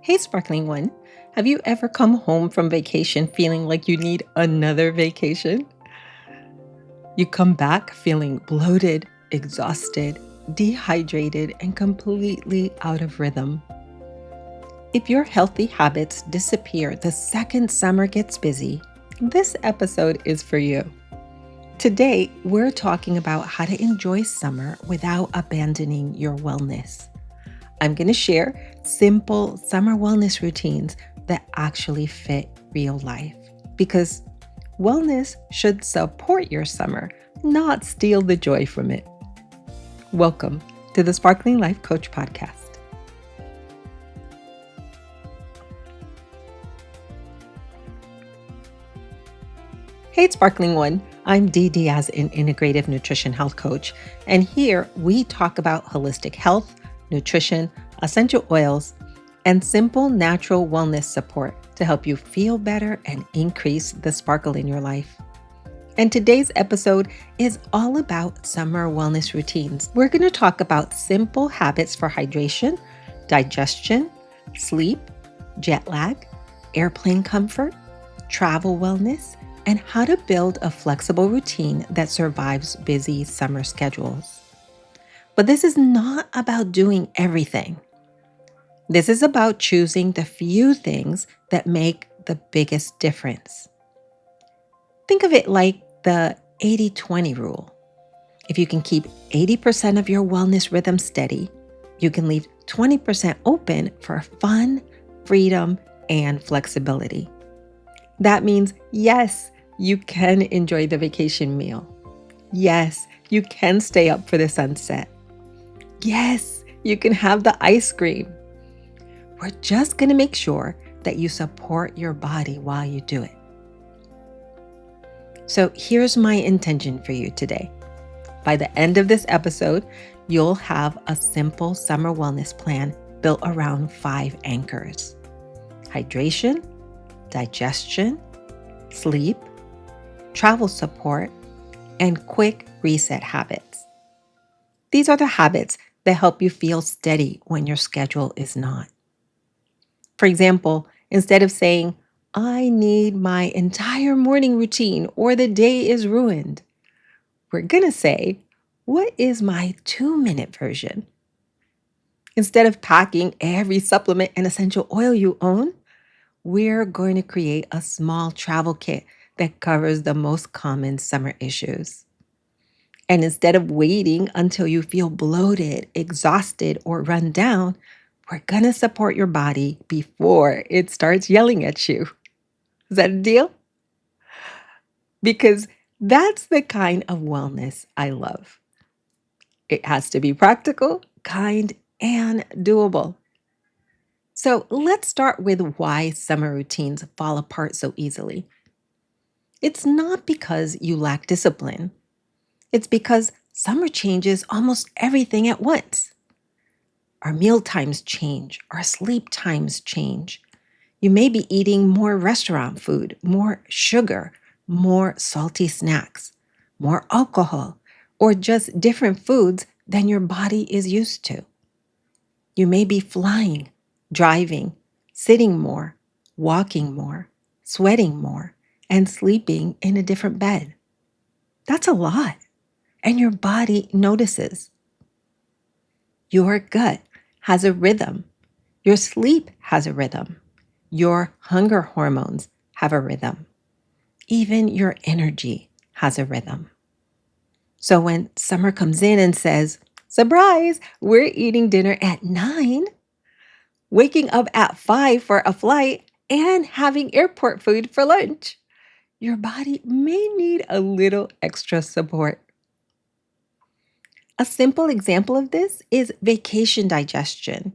Hey, sparkling one. Have you ever come home from vacation feeling like you need another vacation? You come back feeling bloated, exhausted, dehydrated, and completely out of rhythm. If your healthy habits disappear the second summer gets busy, this episode is for you. Today, we're talking about how to enjoy summer without abandoning your wellness. I'm going to share simple summer wellness routines that actually fit real life because wellness should support your summer, not steal the joy from it. Welcome to the Sparkling Life Coach Podcast. Hey, Sparkling One. I'm Dee Diaz, an integrative nutrition health coach, and here we talk about holistic health, nutrition, essential oils, and simple natural wellness support to help you feel better and increase the sparkle in your life. And today's episode is all about summer wellness routines. We're going to talk about simple habits for hydration, digestion, sleep, jet lag, airplane comfort, travel wellness, and how to build a flexible routine that survives busy summer schedules. But this is not about doing everything. This is about choosing the few things that make the biggest difference. Think of it like the 80-20 rule. If you can keep 80% of your wellness rhythm steady, you can leave 20% open for fun, freedom, and flexibility. That means, yes, you can enjoy the vacation meal. Yes, you can stay up for the sunset. Yes, you can have the ice cream. We're just going to make sure that you support your body while you do it. So here's my intention for you today. By the end of this episode, you'll have a simple summer wellness plan built around 5 anchors: hydration, digestion, sleep, travel support, and quick reset habits. These are the habits that help you feel steady when your schedule is not. For example, instead of saying, I need my entire morning routine or the day is ruined, we're going to say, what is my 2-minute version? Instead of packing every supplement and essential oil you own, we're going to create a small travel kit that covers the most common summer issues. And instead of waiting until you feel bloated, exhausted, or run down, we're going to support your body before it starts yelling at you. Is that a deal? Because that's the kind of wellness I love. It has to be practical, kind, and doable. So let's start with why summer routines fall apart so easily. It's not because you lack discipline. It's because summer changes almost everything at once. Our meal times change, our sleep times change. You may be eating more restaurant food, more sugar, more salty snacks, more alcohol, or just different foods than your body is used to. You may be flying, driving, sitting more, walking more, sweating more, and sleeping in a different bed. That's a lot, and your body notices. Your gut has a rhythm. Your sleep has a rhythm. Your hunger hormones have a rhythm. Even your energy has a rhythm. So when summer comes in and says, surprise, we're eating dinner at 9, waking up at 5 for a flight, and having airport food for lunch, your body may need a little extra support. A simple example of this is vacation digestion.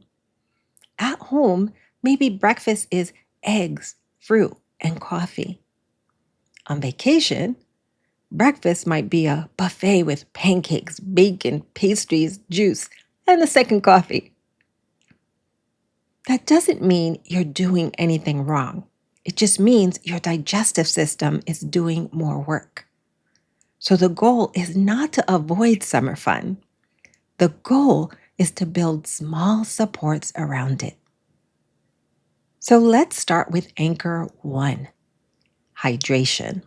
At home, maybe breakfast is eggs, fruit, and coffee. On vacation, breakfast might be a buffet with pancakes, bacon, pastries, juice, and a second coffee. That doesn't mean you're doing anything wrong. It just means your digestive system is doing more work. So the goal is not to avoid summer fun. The goal is to build small supports around it. So let's start with anchor one, hydration.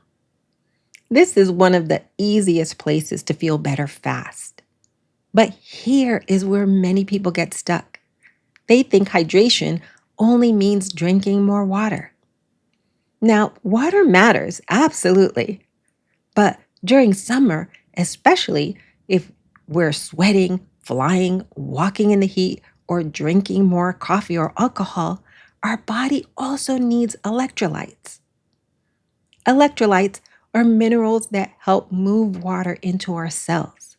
This is one of the easiest places to feel better fast. But here is where many people get stuck. They think hydration only means drinking more water. Now, water matters, absolutely. But during summer, especially if we're sweating, flying, walking in the heat, or drinking more coffee or alcohol, our body also needs electrolytes. Electrolytes are minerals that help move water into our cells.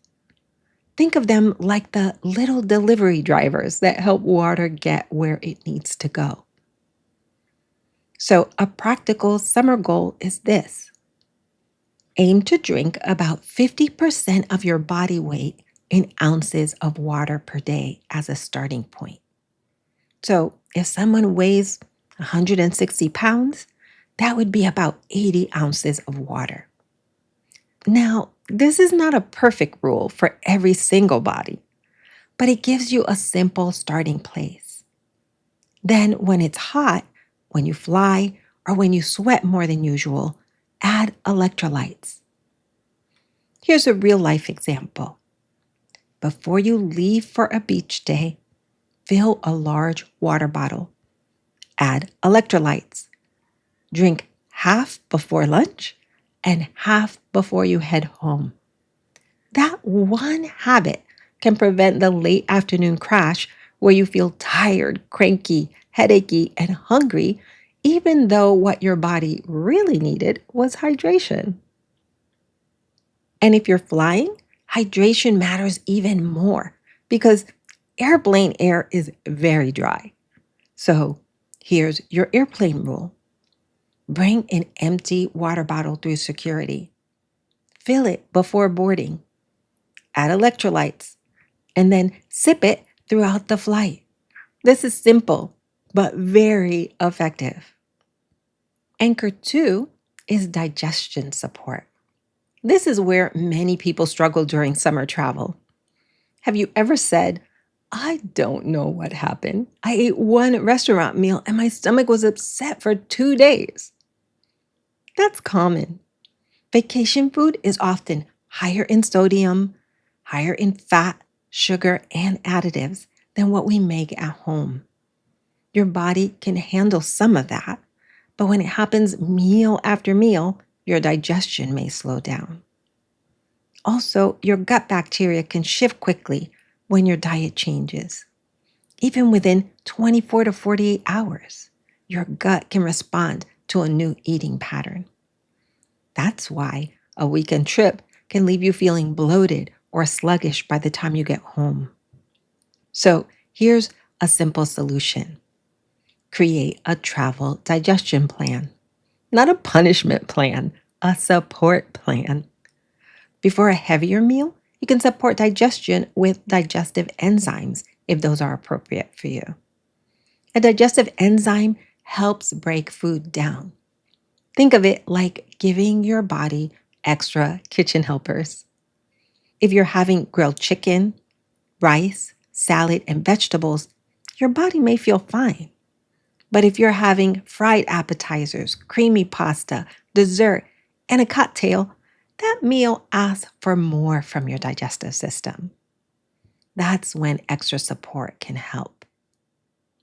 Think of them like the little delivery drivers that help water get where it needs to go. So, a practical summer goal is this: aim to drink about 50% of your body weight in ounces of water per day as a starting point. So, if someone weighs 160 pounds, that would be about 80 ounces of water. Now, this is not a perfect rule for every single body, but it gives you a simple starting place. Then, when it's hot, when you fly, or when you sweat more than usual, add electrolytes. Here's a real life example. Before you leave for a beach day, fill a large water bottle. Add electrolytes. Drink half before lunch and half before you head home. That one habit can prevent the late afternoon crash where you feel tired, cranky, headachy, and hungry, even though what your body really needed was hydration. And if you're flying, hydration matters even more because airplane air is very dry. So here's your airplane rule: bring an empty water bottle through security, fill it before boarding, add electrolytes, and then sip it throughout the flight. This is simple, but very effective. Anchor two is digestion support. This is where many people struggle during summer travel. Have you ever said, I don't know what happened. I ate one restaurant meal and my stomach was upset for 2 days? That's common. Vacation food is often higher in sodium, higher in fat, sugar, and additives than what we make at home. Your body can handle some of that, but when it happens meal after meal, your digestion may slow down. Also, your gut bacteria can shift quickly when your diet changes. Even within 24 to 48 hours, your gut can respond to a new eating pattern. That's why a weekend trip can leave you feeling bloated or sluggish by the time you get home. So here's a simple solution. Create a travel digestion plan. Not a punishment plan, a support plan. Before a heavier meal, you can support digestion with digestive enzymes if those are appropriate for you. A digestive enzyme helps break food down. Think of it like giving your body extra kitchen helpers. If you're having grilled chicken, rice, salad, and vegetables, your body may feel fine. But if you're having fried appetizers, creamy pasta, dessert, and a cocktail, that meal asks for more from your digestive system. That's when extra support can help.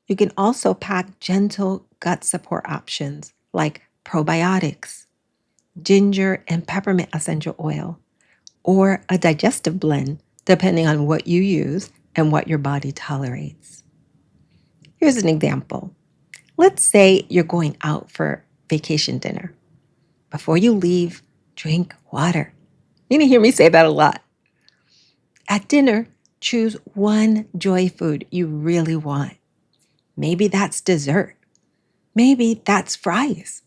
You can also pack gentle gut support options like probiotics, ginger and peppermint essential oil, or a digestive blend, depending on what you use and what your body tolerates. Here's an example. Let's say you're going out for vacation dinner. Before you leave, drink water. You're going to hear me say that a lot. At dinner, choose one joy food you really want. Maybe that's dessert. Maybe that's fries.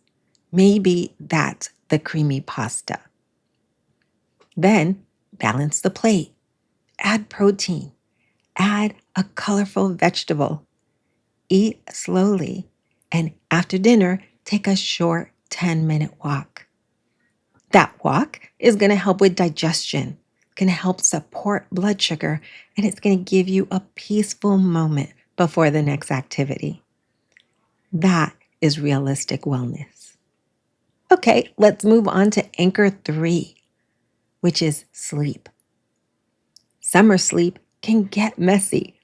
Maybe that's the creamy pasta. Then balance the plate. Add protein. Add a colorful vegetable. Eat slowly. And after dinner, take a short 10-minute walk. That walk is going to help with digestion, going to help support blood sugar, and it's going to give you a peaceful moment before the next activity. That is realistic wellness. Okay, let's move on to anchor 3, which is sleep. Summer sleep can get messy.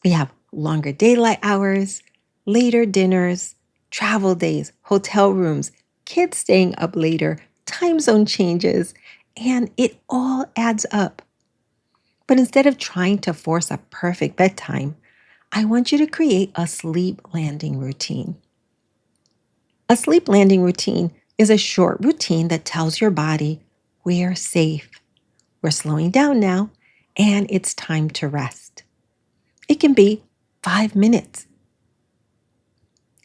We have longer daylight hours, later dinners, travel days, hotel rooms, kids staying up later, time zone changes, and it all adds up. But instead of trying to force a perfect bedtime, I want you to create a sleep landing routine. A sleep landing routine is a short routine that tells your body, we're safe, we're slowing down now, and it's time to rest. It can be 5 minutes.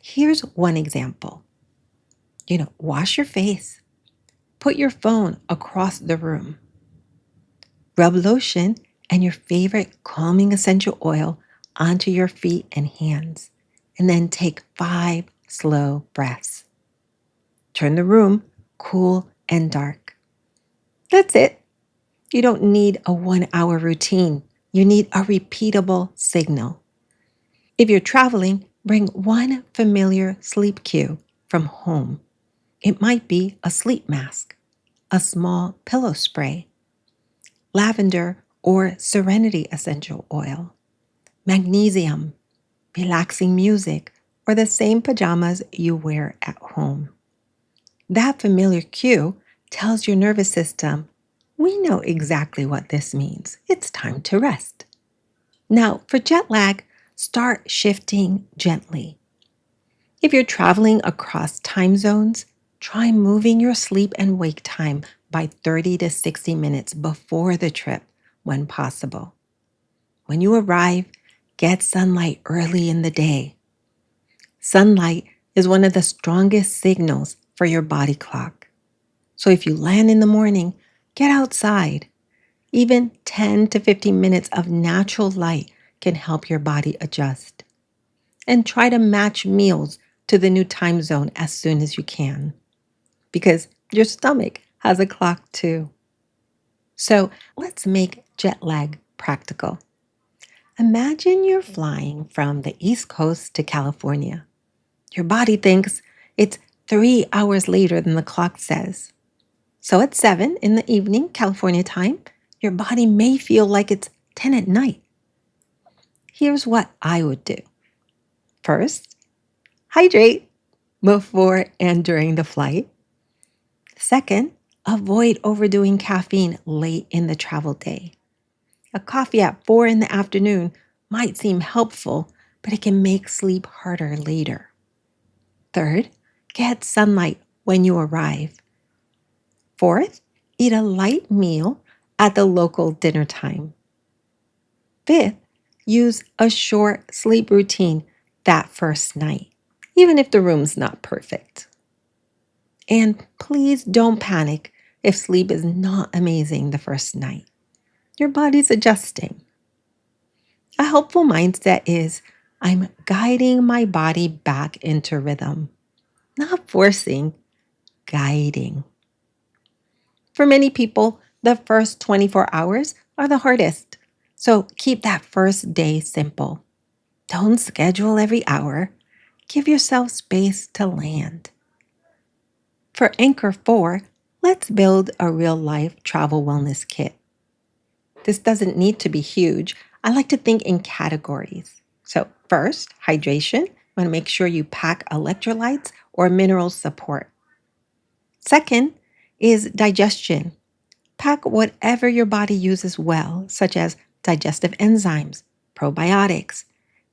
Here's one example. Wash your face, put your phone across the room, rub lotion and your favorite calming essential oil onto your feet and hands, and then take 5 slow breaths. Turn the room cool and dark. That's it. You don't need a 1-hour routine. You need a repeatable signal. If you're traveling, bring one familiar sleep cue from home. It might be a sleep mask, a small pillow spray, lavender or serenity essential oil, magnesium, relaxing music, or the same pajamas you wear at home. That familiar cue tells your nervous system, we know exactly what this means. It's time to rest. Now, for jet lag, start shifting gently. If you're traveling across time zones, try moving your sleep and wake time by 30 to 60 minutes before the trip when possible. When you arrive, get sunlight early in the day. Sunlight is one of the strongest signals for your body clock. So if you land in the morning, get outside. Even 10 to 15 minutes of natural light can help your body adjust. And try to match meals to the new time zone as soon as you can, because your stomach has a clock too. So let's make jet lag practical. Imagine you're flying from the East Coast to California. Your body thinks it's 3 hours later than the clock says. So at 7 in the evening, California time, your body may feel like it's 10 at night. Here's what I would do. First, hydrate before and during the flight. Second, avoid overdoing caffeine late in the travel day. A coffee at 4 in the afternoon might seem helpful, but it can make sleep harder later. Third, get sunlight when you arrive. Fourth, eat a light meal at the local dinner time. Fifth, use a short sleep routine that first night, even if the room's not perfect. And please don't panic if sleep is not amazing the first night. Your body's adjusting. A helpful mindset is, I'm guiding my body back into rhythm, not forcing, guiding. For many people, the first 24 hours are the hardest. So keep that first day simple. Don't schedule every hour. Give yourself space to land. For Anchor 4, let's build a real-life travel wellness kit. This doesn't need to be huge. I like to think in categories. So first, hydration. You want to make sure you pack electrolytes or mineral support. Second is digestion. Pack whatever your body uses well, such as digestive enzymes, probiotics,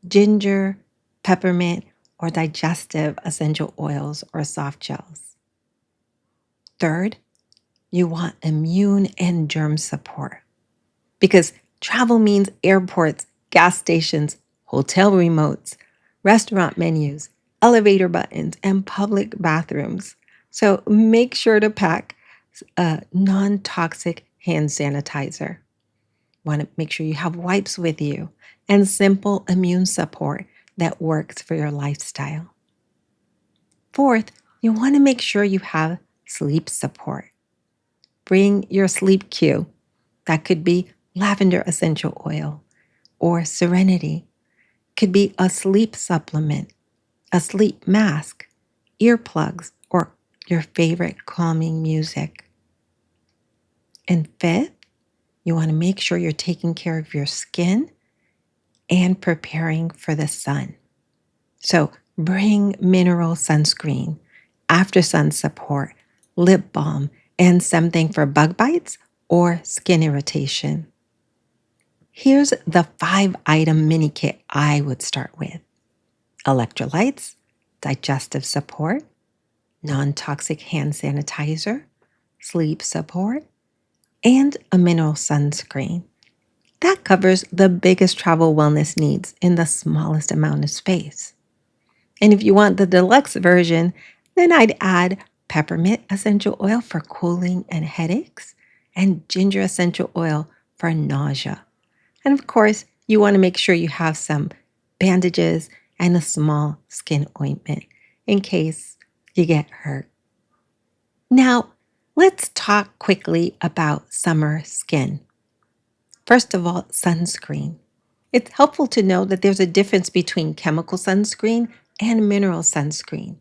ginger, peppermint, or digestive essential oils or soft gels. Third, you want immune and germ support, because travel means airports, gas stations, hotel remotes, restaurant menus, elevator buttons, and public bathrooms. So make sure to pack a non-toxic hand sanitizer. Want to make sure you have wipes with you and simple immune support that works for your lifestyle. Fourth, you want to make sure you have sleep support. Bring your sleep cue. That could be lavender essential oil or serenity. Could be a sleep supplement, a sleep mask, earplugs, or your favorite calming music. And fifth, you want to make sure you're taking care of your skin and preparing for the sun. So bring mineral sunscreen, after sun support, lip balm, and something for bug bites or skin irritation. Here's the 5-item mini kit I would start with: electrolytes, digestive support, non-toxic hand sanitizer, sleep support, and a mineral sunscreen. That covers the biggest travel wellness needs in the smallest amount of space. And if you want the deluxe version, then I'd add peppermint essential oil for cooling and headaches, and ginger essential oil for nausea. And of course, you want to make sure you have some bandages and a small skin ointment in case you get hurt. Now, let's talk quickly about summer skin. First of all, sunscreen. It's helpful to know that there's a difference between chemical sunscreen and mineral sunscreen.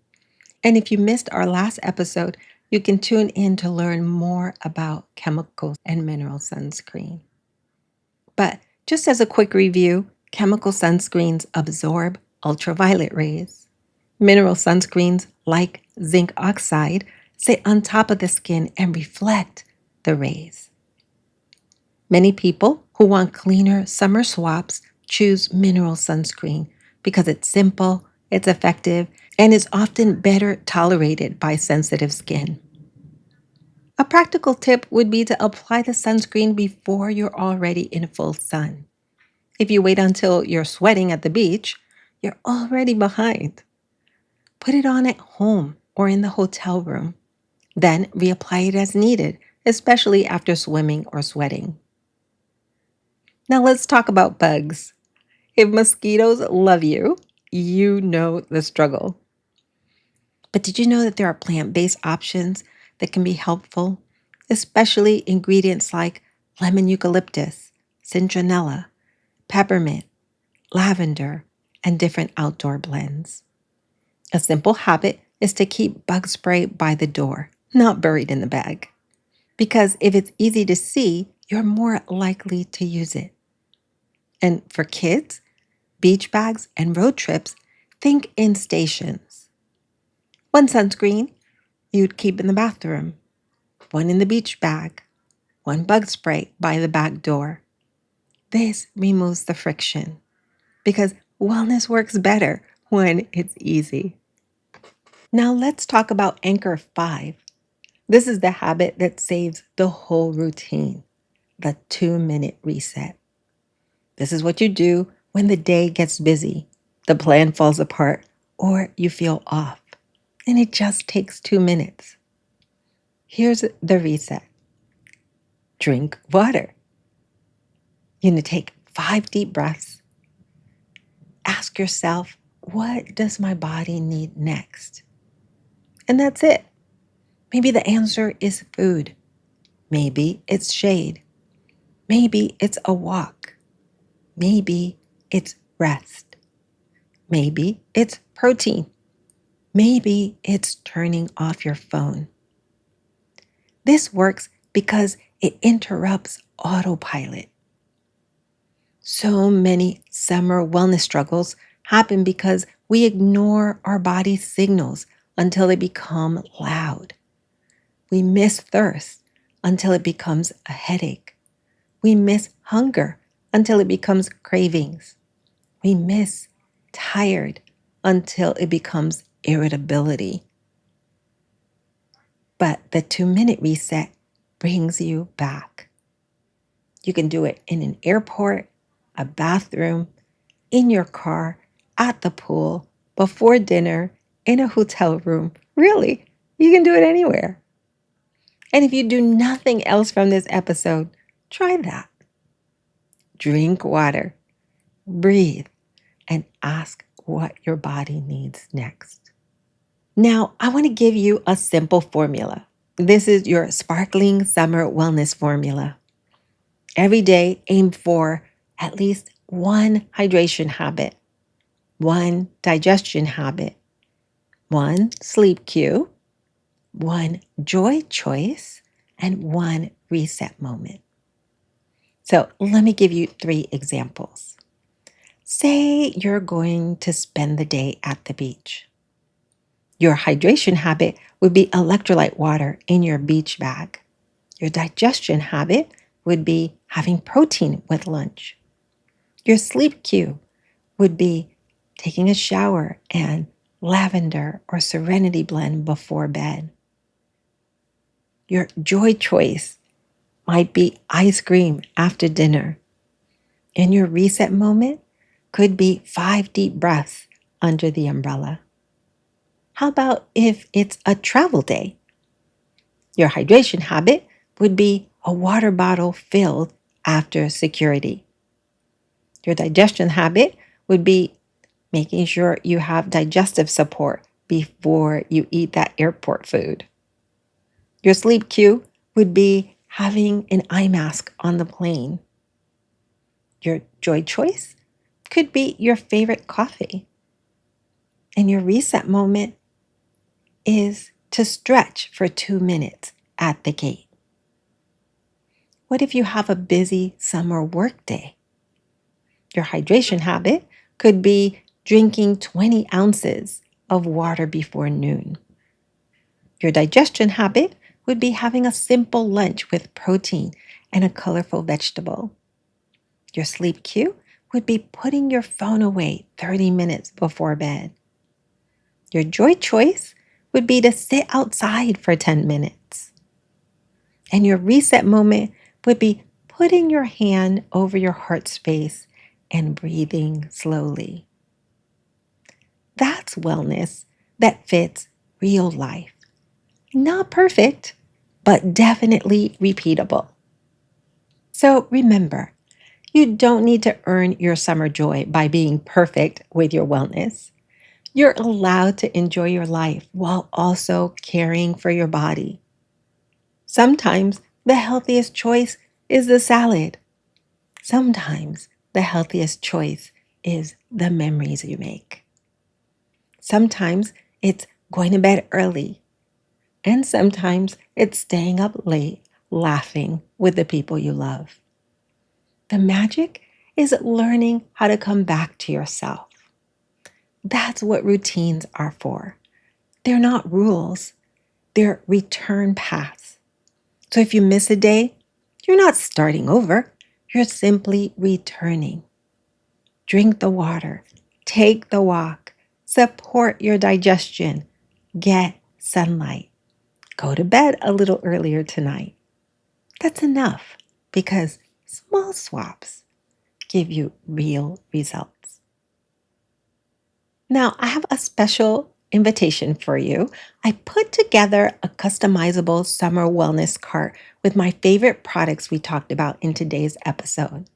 And if you missed our last episode, you can tune in to learn more about chemical and mineral sunscreen. But just as a quick review, chemical sunscreens absorb ultraviolet rays. Mineral sunscreens, like zinc oxide, sit on top of the skin and reflect the rays. Many people who want cleaner summer swaps choose mineral sunscreen because it's simple, it's effective, and is often better tolerated by sensitive skin. A practical tip would be to apply the sunscreen before you're already in full sun. If you wait until you're sweating at the beach, you're already behind. Put it on at home or in the hotel room. Then reapply it as needed, especially after swimming or sweating. Now let's talk about bugs. If mosquitoes love you, you know the struggle. But did you know that there are plant-based options that can be helpful, especially ingredients like lemon eucalyptus, citronella, peppermint, lavender, and different outdoor blends? A simple habit is to keep bug spray by the door, not buried in the bag. Because if it's easy to see, you're more likely to use it. And for kids, beach bags, and road trips, think in stations. One sunscreen you'd keep in the bathroom, one in the beach bag, one bug spray by the back door. This removes the friction because wellness works better when it's easy. Now let's talk about Anchor 5. This is the habit that saves the whole routine, the 2-minute reset. This is what you do when the day gets busy, the plan falls apart, or you feel off. And it just takes 2 minutes. Here's the reset. Drink water. You're going to take 5 deep breaths. Ask yourself, what does my body need next? And that's it. Maybe the answer is food. Maybe it's shade. Maybe it's a walk. Maybe it's rest. Maybe it's protein. Maybe it's turning off your phone. This works because it interrupts autopilot. So many summer wellness struggles happen because we ignore our body's signals until they become loud. We miss thirst until it becomes a headache. We miss hunger until it becomes cravings. We miss tired until it becomes irritability. But the 2-minute reset brings you back. You can do it in an airport, a bathroom, in your car, at the pool, before dinner, in a hotel room. Really, you can do it anywhere. And if you do nothing else from this episode, try that. Drink water, breathe, and ask what your body needs next. Now, I want to give you a simple formula. This is your sparkling summer wellness formula. Every day, aim for at least one hydration habit, one digestion habit, one sleep cue, one joy choice, and one reset moment. So let me give you 3 examples. Say you're going to spend the day at the beach. Your hydration habit would be electrolyte water in your beach bag. Your digestion habit would be having protein with lunch. Your sleep cue would be taking a shower and lavender or serenity blend before bed. Your joy choice might be ice cream after dinner. And your reset moment could be 5 deep breaths under the umbrella. How about if it's a travel day? Your hydration habit would be a water bottle filled after security. Your digestion habit would be making sure you have digestive support before you eat that airport food. Your sleep cue would be having an eye mask on the plane. Your joy choice could be your favorite coffee. And your reset moment is to stretch for 2 minutes at the gate. What if you have a busy summer work day? Your hydration habit could be drinking 20 ounces of water before noon. Your digestion habit would be having a simple lunch with protein and a colorful vegetable. Your sleep cue would be putting your phone away 30 minutes before bed. Your joy choice would be to sit outside for 10 minutes. And your reset moment would be putting your hand over your heart space and breathing slowly. That's wellness that fits real life. Not perfect, but definitely repeatable. So remember, you don't need to earn your summer joy by being perfect with your wellness. You're allowed to enjoy your life while also caring for your body. Sometimes the healthiest choice is the salad. Sometimes the healthiest choice is the memories you make. Sometimes it's going to bed early. And sometimes it's staying up late, laughing with the people you love. The magic is learning how to come back to yourself. That's what routines are for. They're not rules, they're return paths. So if you miss a day, you're not starting over, you're simply returning. Drink the water, take the walk, support your digestion, get sunlight. Go to bed a little earlier tonight. That's enough because small swaps give you real results. Now, I have a special invitation for you. I put together a customizable summer wellness cart with my favorite products we talked about in today's episode.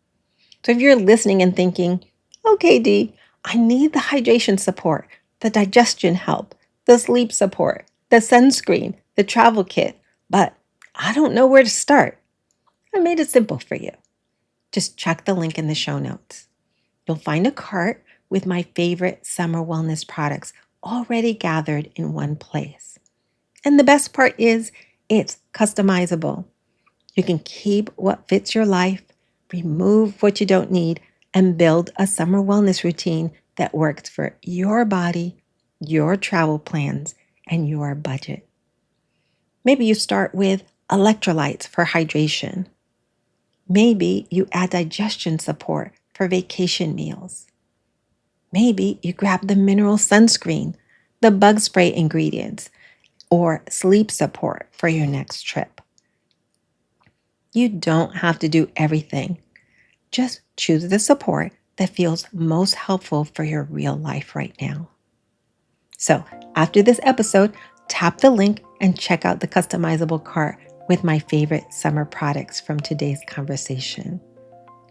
So if you're listening and thinking, okay, Dee, I need the hydration support, the digestion help, the sleep support, the sunscreen, the travel kit, but I don't know where to start. I made it simple for you. Just check the link in the show notes. You'll find a cart with my favorite summer wellness products already gathered in one place. And the best part is it's customizable. You can keep what fits your life, remove what you don't need, and build a summer wellness routine that works for your body, your travel plans, and your budget. Maybe you start with electrolytes for hydration. Maybe you add digestion support for vacation meals. Maybe you grab the mineral sunscreen, the bug spray ingredients, or sleep support for your next trip. You don't have to do everything. Just choose the support that feels most helpful for your real life right now. So after this episode, tap the link and check out the customizable cart with my favorite summer products from today's conversation.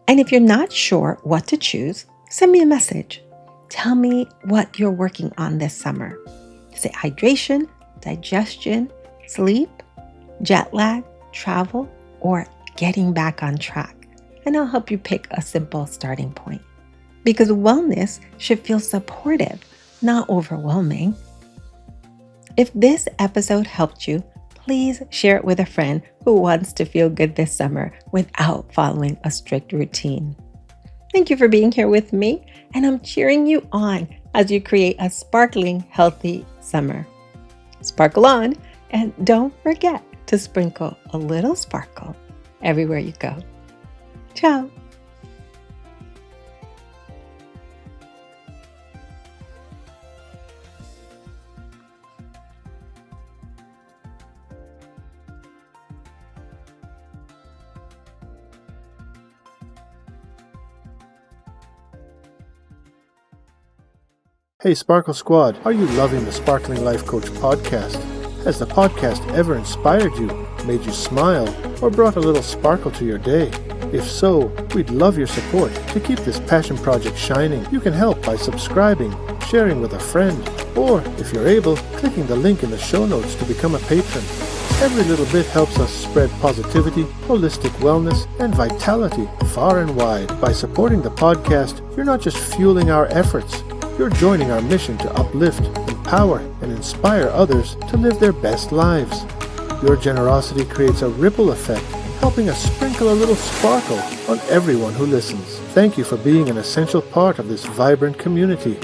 And if you're not sure what to choose, send me a message. Tell me what you're working on this summer. Is it hydration, digestion, sleep, jet lag, travel, or getting back on track? And I'll help you pick a simple starting point. Because wellness should feel supportive, not overwhelming. If this episode helped you, please share it with a friend who wants to feel good this summer without following a strict routine. Thank you for being here with me, and I'm cheering you on as you create a sparkling, healthy summer. Sparkle on, and don't forget to sprinkle a little sparkle everywhere you go. Ciao. Hey Sparkle Squad, are you loving the Sparkling Life Coach podcast? Has the podcast ever inspired you, made you smile, or brought a little sparkle to your day? If so, we'd love your support to keep this passion project shining. You can help by subscribing, sharing with a friend, or, if you're able, clicking the link in the show notes to become a patron. Every little bit helps us spread positivity, holistic wellness, and vitality far and wide. By supporting the podcast, you're not just fueling our efforts, you're joining our mission to uplift, empower, and inspire others to live their best lives. Your generosity creates a ripple effect, helping us sprinkle a little sparkle on everyone who listens. Thank you for being an essential part of this vibrant community.